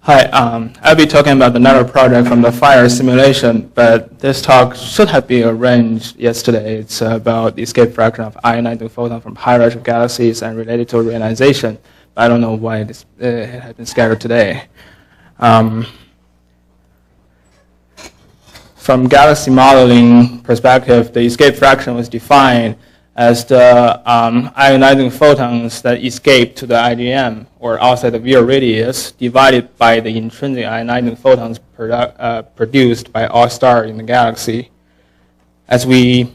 Hi, I'll be talking about another project from the fire simulation, but this talk should have been arranged yesterday. It's about the escape fraction of ionizing photon from high redshift galaxies and related to reionization. I don't know why it has been scheduled today. From galaxy modeling perspective, the escape fraction was defined as the ionizing photons that escape to the IGM, or outside the via radius, divided by the intrinsic ionizing photons produced by all stars in the galaxy. As we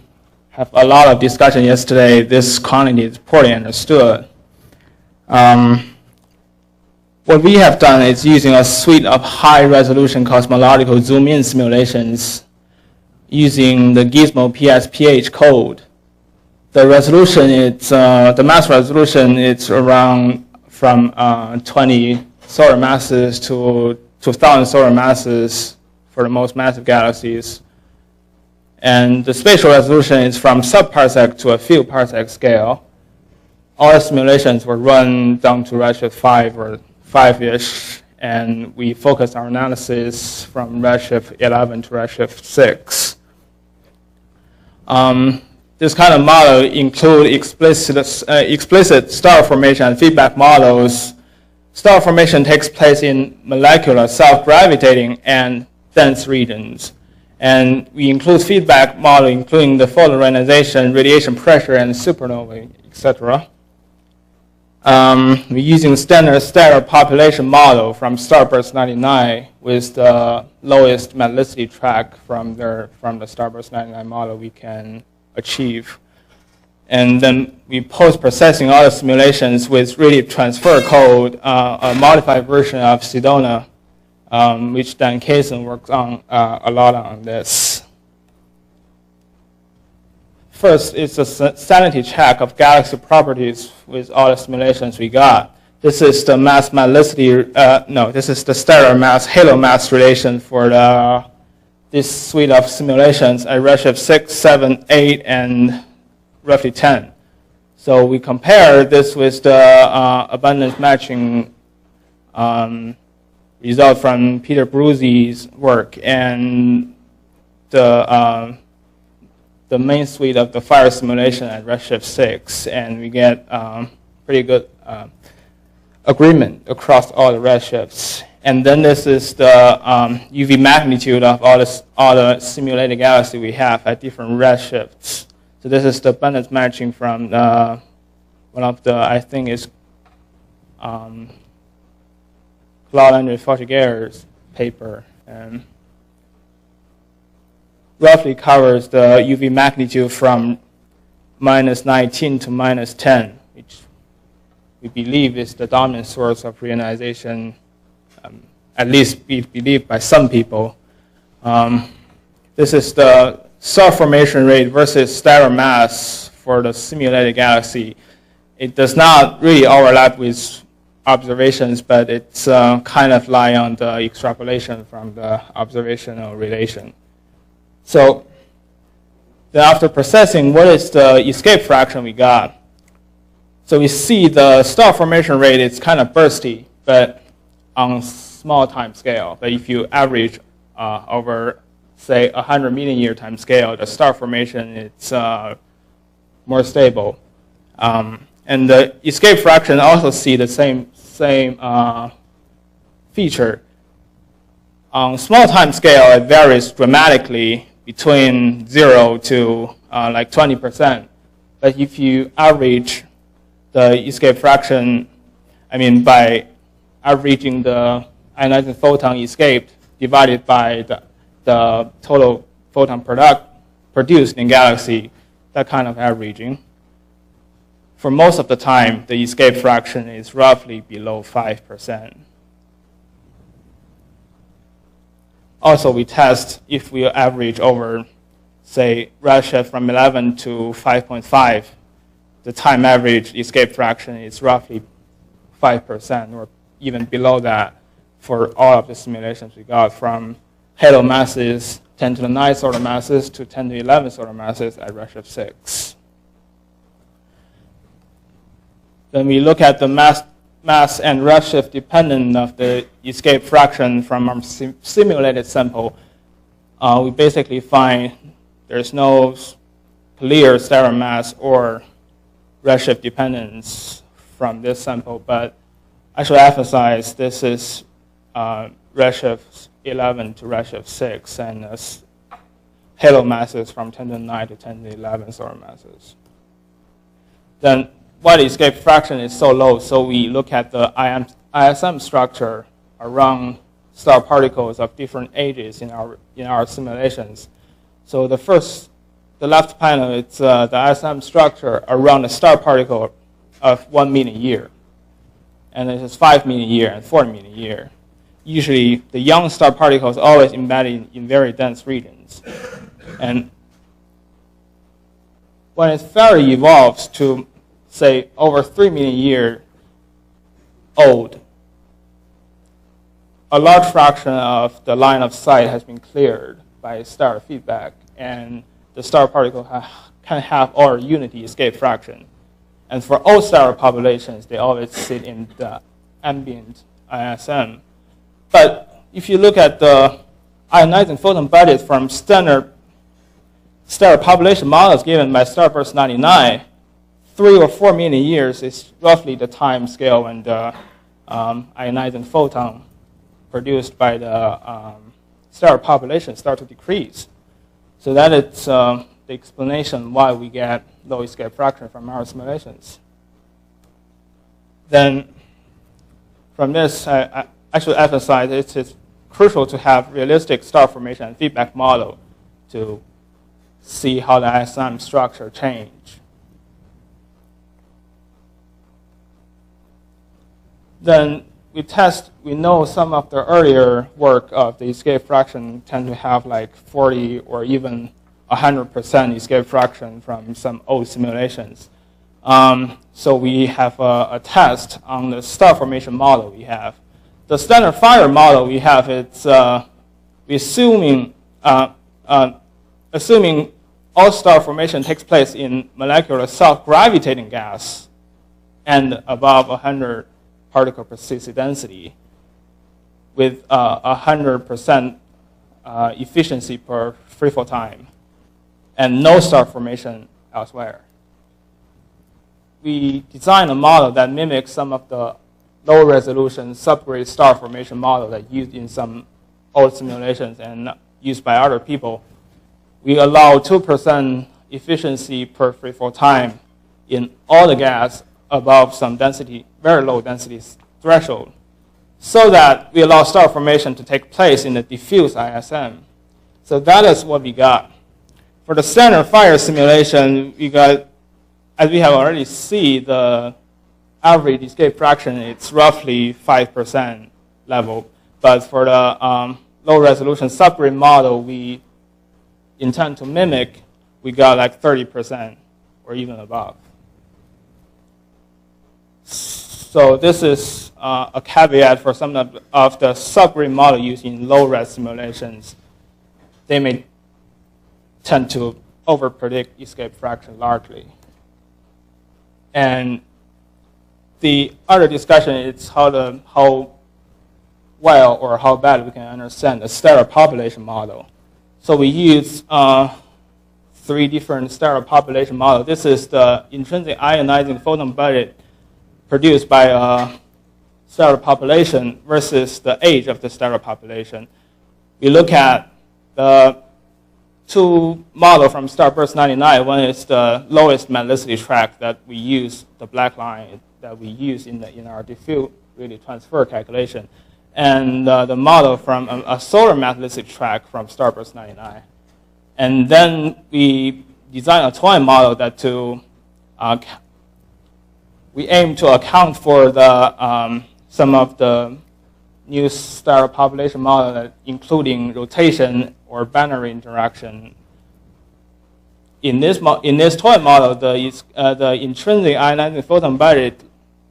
have a lot of discussion yesterday, this quantity is poorly understood. What we have done is using a suite of high-resolution cosmological zoom-in simulations using the Gizmo PSPH code. The resolution, the mass resolution, it's around from 20 solar masses to 1,000 solar masses for the most massive galaxies. And the spatial resolution is from sub-parsec to a few parsec scale. All the simulations were run down to redshift 5 or 5-ish, and we focused our analysis from redshift 11 to redshift 6. This kind of model includes explicit star formation and feedback models. Star formation takes place in molecular, self-gravitating, and dense regions. And we include feedback model, including the photon ionization, radiation pressure, and supernovae, etc. We're using standard stellar population model from Starburst 99 with the lowest metallicity track from the Starburst 99 model we can achieve. And then we post-processing all the simulations with radiative transfer code, a modified version of Sedona, which Dan Kaysen works on a lot on this. First is a sanity check of galaxy properties with all the simulations we got. This is the mass metallicity, this is the stellar mass, halo mass relation for this suite of simulations at redshift 6, 7, 8, and roughly 10. So we compare this with the abundance matching result from Peter Bruzzi's work and the main suite of the fire simulation at redshift 6, and we get pretty good agreement across all the redshifts. And then this is the UV magnitude of all the simulated galaxy we have at different redshifts. So this is the abundance matching from one of the, I think is Claude Andre Fortiguer's paper, and roughly covers the UV magnitude from -19 to -10, which we believe is the dominant source of reionization, at least we believe by some people. This is the star formation rate versus stellar mass for the simulated galaxy. It does not really overlap with observations, but it's kind of lie on the extrapolation from the observational relation. So then after processing, what is the escape fraction we got? So we see the star formation rate is kind of bursty, but on small time scale. But if you average over, say, 100 million year time scale, the star formation is more stable. And the escape fraction also see the same feature. On small time scale, it varies dramatically between 0 to like 20%. But if you average the escape fraction, I mean by averaging the ionizing photon escaped divided by the total photon produced in galaxy, that kind of averaging. For most of the time, the escape fraction is roughly below 5%. Also, we test if we average over, say, redshift from 11 to 5.5, the time average escape fraction is roughly 5%, or even below that for all of the simulations we got, from halo masses 10 to the 9 solar masses to 10 to 11 solar masses at redshift 6. Then we look at the mass mass and redshift dependent of the escape fraction from our simulated sample, we basically find there's no clear stellar mass or redshift dependence from this sample, but I should emphasize this is redshift 11 to redshift 6, and halo masses from 10 to the 9 to 10 to the 11 solar masses. Then why the escape fraction is so low, so we look at the ISM structure around star particles of different ages in our simulations. So the left panel, it's the ISM structure around a star particle of 1 million year. And this is 5 million year and 4 million year. Usually, the young star particles are always embedded in very dense regions. And when it further evolves to, say, over 3 million year old, a large fraction of the line of sight has been cleared by stellar feedback, and the star particle can have our unity escape fraction. And for all stellar populations, they always sit in the ambient ISM. But if you look at the ionizing photon budget from standard stellar population models given by Starburst 99, 3 or 4 million years is roughly the time scale when the ionizing photon produced by the stellar population start to decrease. So that is the explanation why we get low escape fraction from our simulations. Then from this, I should emphasize it is crucial to have realistic star formation and feedback model to see how the ISM structure change. Then we know some of the earlier work of the escape fraction tend to have like 40 or even 100% escape fraction from some old simulations. So we have a test on the star formation model we have. The standard fire model we have, it's assuming all star formation takes place in molecular self-gravitating gas and above 100 particle per cc density with 100% efficiency per freefall time and no star formation elsewhere. We designed a model that mimics some of the low-resolution subgrid star formation model that used in some old simulations and used by other people. We allow 2% efficiency per freefall time in all the gas above some density, very low density threshold, so that we allow star formation to take place in the diffuse ISM. So that is what we got. For the standard fire simulation, we got, as we have already seen, the average escape fraction, it's roughly 5% level. But for the low-resolution subgrid model we intend to mimic, we got like 30% or even above. So this is a caveat for some of the subgrid model used in low-res simulations. They may tend to over-predict escape fraction largely. And the other discussion is how well or how bad we can understand the stellar population model. So we use 3 different stellar population models. This is the intrinsic ionizing photon budget produced by a stellar population versus the age of the stellar population. We look at the 2 models from Starburst 99. One is the lowest metallicity track that we use, the black line that we use in our diffuse really transfer calculation, and the model from a solar metallicity track from Starburst 99. And then we design a toy model that we aim to account for the some of the new stellar population model, including rotation or binary interaction. In this toy model, the intrinsic ionizing photon budget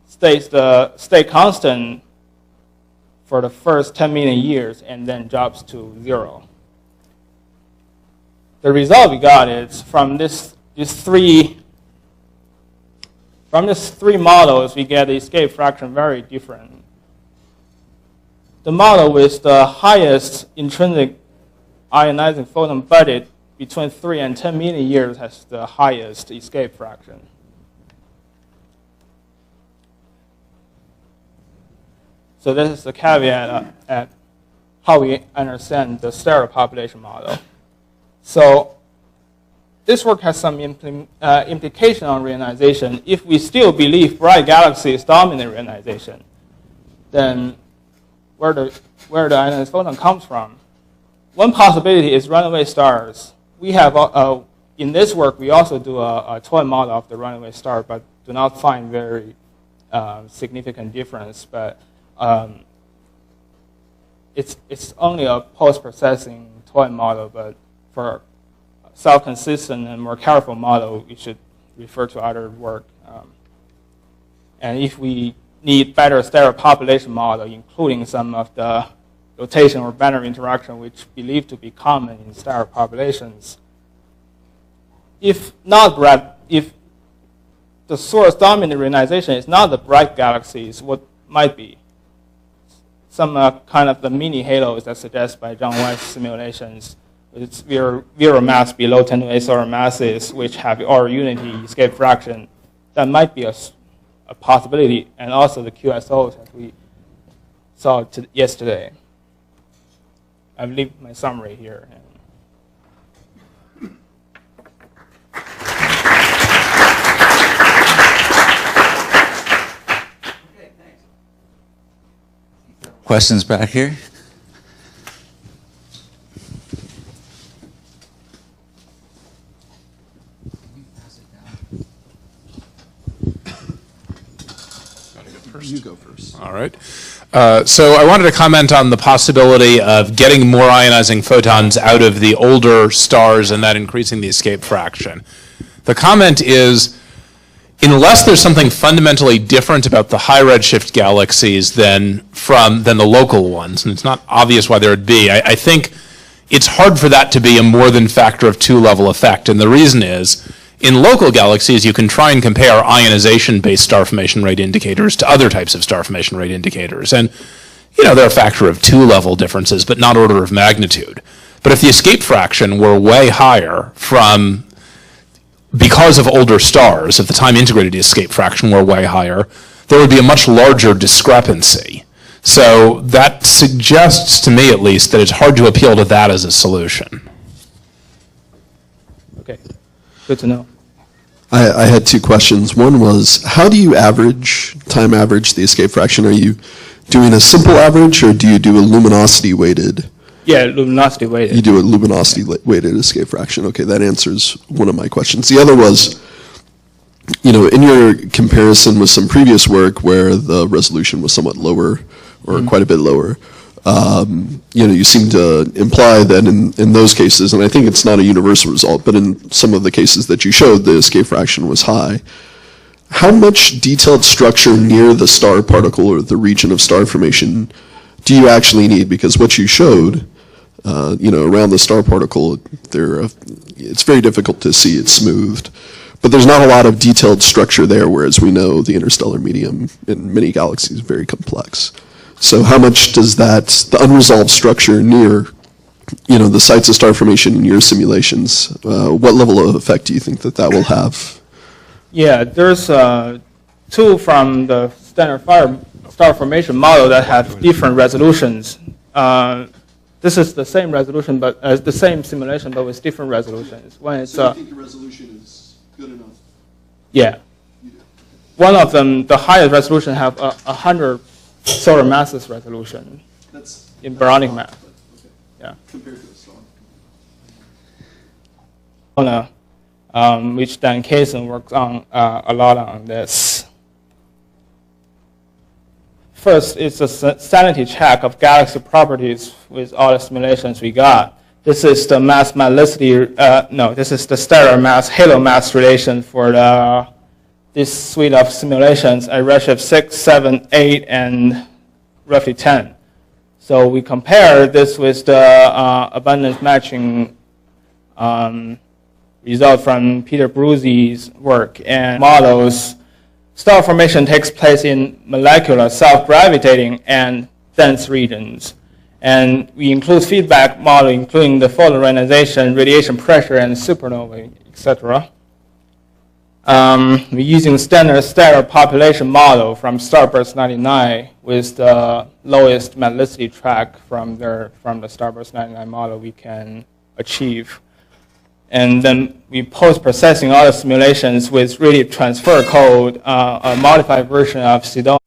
stays the state constant for the first 10 million years and then drops to 0. The result we got is from these 3 From these three models, we get the escape fraction very different. The model with the highest intrinsic ionizing photon budget between 3 and 10 million years has the highest escape fraction. So this is the caveat at how we understand the stellar population model. So this work has some implication on reionization. If we still believe bright galaxies dominate reionization, then where the ionized photon comes from? One possibility is runaway stars. We have, in this work, we also do a toy model of the runaway star, but do not find very significant difference. But it's only a post-processing toy model, but for self-consistent and more careful model, we should refer to other work. And if we need better stellar population model, including some of the rotation or Banner interaction, which believed to be common in stellar populations. If the source dominant reionization is not the bright galaxies, what might be? Some kind of the mini halos that suggested by John White's simulations with virial mass below 10 to the 8 solar masses, which have order unity escape fraction. That might be a possibility, and also the QSOs that we saw yesterday. I've leave my summary here. Okay, thanks. Questions back here? You go first. All right. So I wanted to comment on the possibility of getting more ionizing photons out of the older stars and that increasing the escape fraction. The comment is, unless there's something fundamentally different about the high redshift galaxies than the local ones, and it's not obvious why there would be, I think it's hard for that to be a more than factor of 2 level effect. And the reason is, in local galaxies, you can try and compare ionization-based star formation rate indicators to other types of star formation rate indicators. And, there are a factor of 2 level differences, but not order of magnitude. But if the escape fraction were way higher because of older stars, if the time integrated escape fraction were way higher, there would be a much larger discrepancy. So that suggests, to me at least, that it's hard to appeal to that as a solution. Okay. Good to know. I had 2 questions. One was, how do you time average the escape fraction? Are you doing a simple average, or do you do a luminosity weighted? Yeah, luminosity weighted. You do a luminosity weighted escape fraction. Okay, that answers one of my questions. The other was, in your comparison with some previous work where the resolution was somewhat lower, or quite a bit lower, you seem to imply that in those cases, and I think it's not a universal result, but in some of the cases that you showed, the escape fraction was high. How much detailed structure near the star particle or the region of star formation do you actually need? Because what you showed, around the star particle, it's very difficult to see it smoothed. But there's not a lot of detailed structure there, whereas we know the interstellar medium in many galaxies is very complex. So how much does the unresolved structure near, the sites of star formation in your simulations, what level of effect do you think that will have? Yeah, there's 2 from the standard star formation model that have different resolutions. This is the same resolution, but the same simulation, but with different resolutions. So you think the resolution is good enough? Yeah. One of them, the highest resolution, have 100 solar masses resolution. That's in baronic math. Okay. Yeah. Compared to the star. Which Dan Kaysen works on a lot on this. First, it's a sanity check of galaxy properties with all the simulations we got. This is the mass metallicity, this is the stellar mass halo mass relation for this suite of simulations at redshift 6, 7, 8, and roughly 10. So we compare this with the abundance matching result from Peter Bruzzi's work and models star formation takes place in molecular, self-gravitating, and dense regions. And we include feedback model, including the photon ionization, radiation pressure, and supernova, etc. We're using standard stellar population model from Starburst 99 with the lowest metallicity track from the Starburst 99 model we can achieve. And then we post-processing all the simulations with really transfer code, a modified version of Sedona.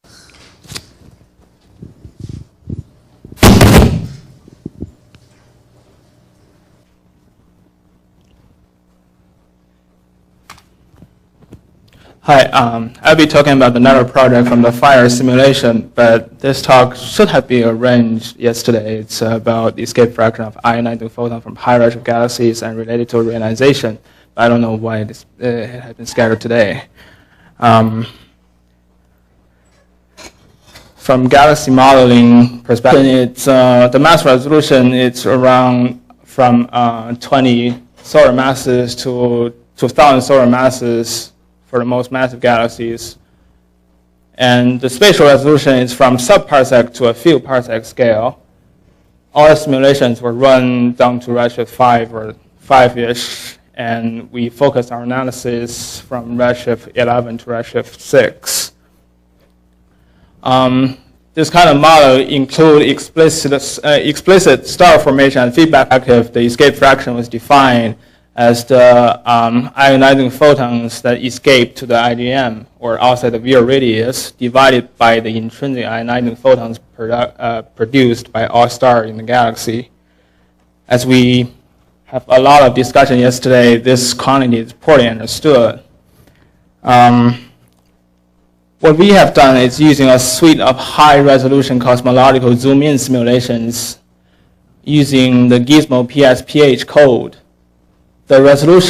Hi, I'll be talking about another project from the fire simulation, but this talk should have been arranged yesterday. It's about the escape fraction of ionizing photon from high redshift galaxies and related to reionization. I don't know why it has been scattered today. From galaxy modeling perspective, it's the mass resolution. It's around from 20 solar masses to 1,000 solar masses for the most massive galaxies. And the spatial resolution is from sub-parsec to a few parsec scale. All the simulations were run down to redshift 5 or 5-ish, and we focused our analysis from redshift 11 to redshift 6. This kind of model include explicit star formation and feedback active. The escape fraction was defined as the ionizing photons that escape to the IDM or outside the via radius divided by the intrinsic ionizing photons produced by all stars in the galaxy. As we have a lot of discussion yesterday, this quantity is poorly understood. What we have done is using a suite of high-resolution cosmological zoom-in simulations using the Gizmo PSPH code. The resolution